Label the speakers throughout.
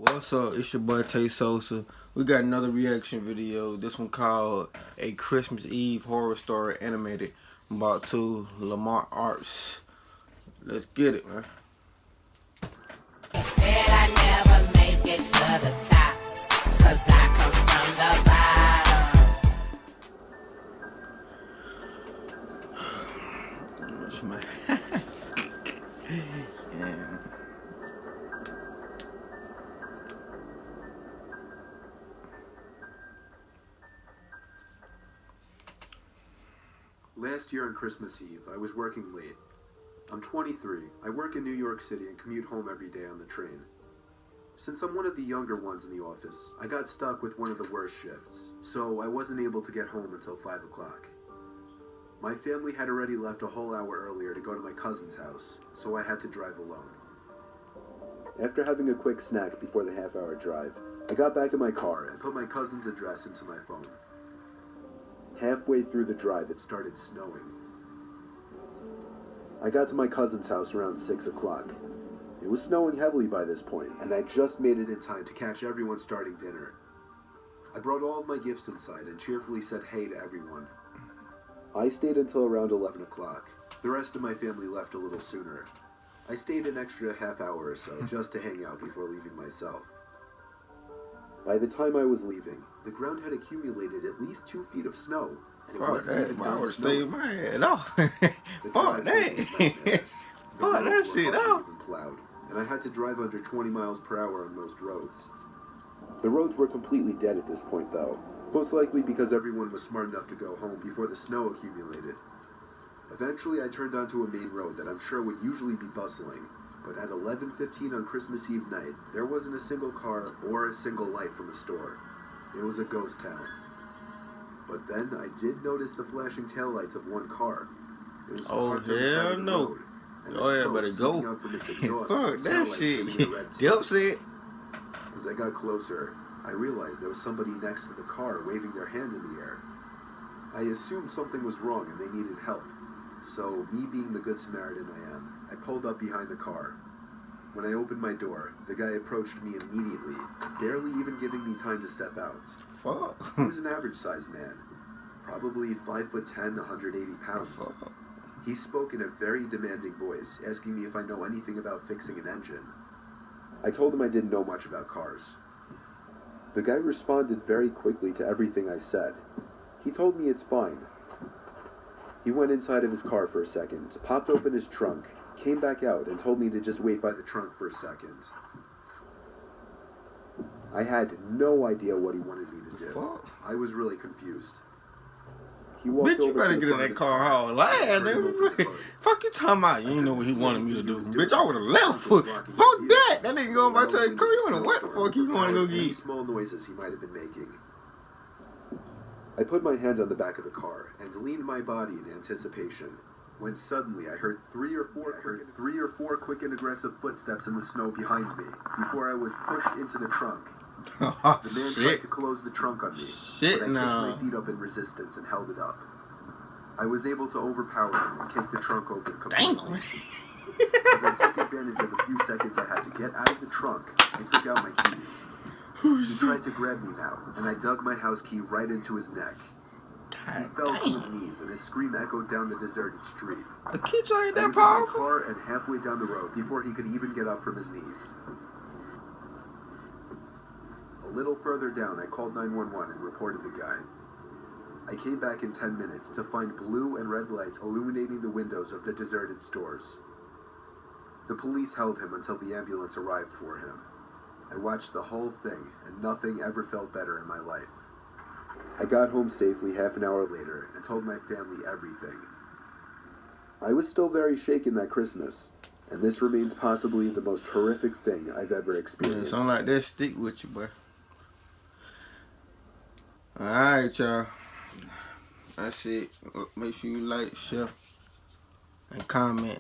Speaker 1: What's up? It's your boy Tay Sosa. We got another reaction video. This one called A Christmas Eve Horror Story Animated about to Lamar Arts. Let's get it, man.
Speaker 2: Said I never make it to the top, 'cause I come from the bottom.
Speaker 1: Yeah.
Speaker 3: Last year on Christmas Eve, I was working late. I'm 23. I work in New York City and commute home every day on the train. Since I'm one of the younger ones in the office, I got stuck with one of the worst shifts, so I wasn't able to get home until 5 o'clock. My family had already left a whole hour earlier to go to my cousin's house, so I had to drive alone. After having a quick snack before the half-hour drive, I got back in my car and put my cousin's address into my phone. Halfway through the drive, it started snowing. I got to my cousin's house around 6 o'clock. It was snowing heavily by this point, and I just made it in time to catch everyone starting dinner. I brought all of my gifts inside and cheerfully said hey to everyone. I stayed until around 11 o'clock. The rest of my family left a little sooner. I stayed an extra half hour or so just to hang out before leaving myself. By the time I was leaving, the ground had accumulated at least 2 feet of snow.
Speaker 1: Fuck that, I would stay in my head off. Fuck that. Fuck that shit off.
Speaker 3: Plowed, and I had to drive under 20 miles per hour on most roads. The roads were completely dead at this point though, most likely because everyone was smart enough to go home before the snow accumulated. Eventually I turned onto a main road that I'm sure would usually be bustling, but at 11:15 on Christmas Eve night, there wasn't a single car or a single light from a store. It was a ghost town. But then I did notice the flashing taillights of one car. It was parked on the side of the road, and
Speaker 1: Oh, yeah,
Speaker 3: smoke
Speaker 1: better
Speaker 3: sticking
Speaker 1: go.
Speaker 3: out from its exhaust
Speaker 1: Fuck
Speaker 3: with
Speaker 1: that
Speaker 3: taillights
Speaker 1: shit.
Speaker 3: giving a red
Speaker 1: Dip said.
Speaker 3: As I got closer, I realized there was somebody next to the car waving their hand in the air. I assumed something was wrong and they needed help. So, me being the good Samaritan I am, I pulled up behind the car. When I opened my door, the guy approached me immediately, barely even giving me time to step out.
Speaker 1: Fuck.
Speaker 3: He was an average-sized man, probably 5'10", 180 pounds.
Speaker 1: Fuck.
Speaker 3: He spoke in a very demanding voice, asking me if I know anything about fixing an engine. I told him I didn't know much about cars. The guy responded very quickly to everything I said. He told me it's fine. He went inside of his car for a second, popped open his trunk, came back out, and told me to just wait by the trunk for a second. I had no idea what he wanted me to do.
Speaker 1: Fuck.
Speaker 3: I was really confused. He walked
Speaker 1: Bitch, you
Speaker 3: over
Speaker 1: better
Speaker 3: to
Speaker 1: get
Speaker 3: the
Speaker 1: in
Speaker 3: front
Speaker 1: that
Speaker 3: of
Speaker 1: car
Speaker 3: his
Speaker 1: hall. Lad, nigga. Fuck you talking about? You ain't know what he wanted me to do. Bitch, I would have left. Fuck that. That nigga going back to that car. You wanna what the fuck you wanna go get?
Speaker 3: Small noises he might have been making. I put my hand on the back of the car and leaned my body in anticipation, when suddenly I heard three or four quick and aggressive footsteps in the snow behind me before I was pushed into the trunk.
Speaker 1: Oh,
Speaker 3: The man tried
Speaker 1: shit.
Speaker 3: to close the trunk on me,
Speaker 1: Shit,
Speaker 3: but I
Speaker 1: no.
Speaker 3: kicked my feet up in resistance and held it up. I was able to overpower him and kick the trunk open completely.
Speaker 1: Damn.
Speaker 3: As I took advantage of the few seconds I had to get out of the trunk, I took out my keys. He tried to grab me now, and I dug my house key right into his neck. He
Speaker 1: God
Speaker 3: fell to his
Speaker 1: damn.
Speaker 3: knees, and his scream echoed down the deserted street.
Speaker 1: The kid ain't
Speaker 3: I
Speaker 1: that
Speaker 3: was in my
Speaker 1: powerful.
Speaker 3: car and halfway down the road before he could even get up from his knees. A little further down, I called 911 and reported the guy. I came back in 10 minutes to find blue and red lights illuminating the windows of the deserted stores. The police held him until the ambulance arrived for him. I watched the whole thing, and nothing ever felt better in my life. I got home safely half an hour later and told my family everything. I was still very shaken that Christmas, and this remains possibly the most horrific thing I've ever
Speaker 1: Yeah,
Speaker 3: experienced.
Speaker 1: something like that stick with you, boy. Alright, y'all. That's it. Make sure you like, share, and comment.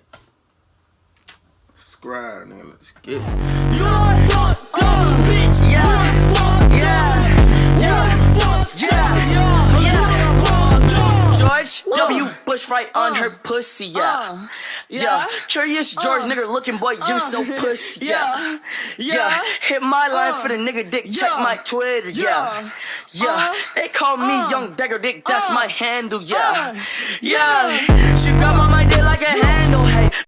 Speaker 1: Subscribe, nigga. Let's get it.
Speaker 4: You fucked up, bitch. Yeah. George W. Bush right on her pussy, yeah.
Speaker 5: Yeah, Curious George, nigga looking boy, you so pussy. Yeah, hit my line for the nigga dick, check my Twitter. Yeah, they call me Young Dagger Dick, that's my handle. Yeah,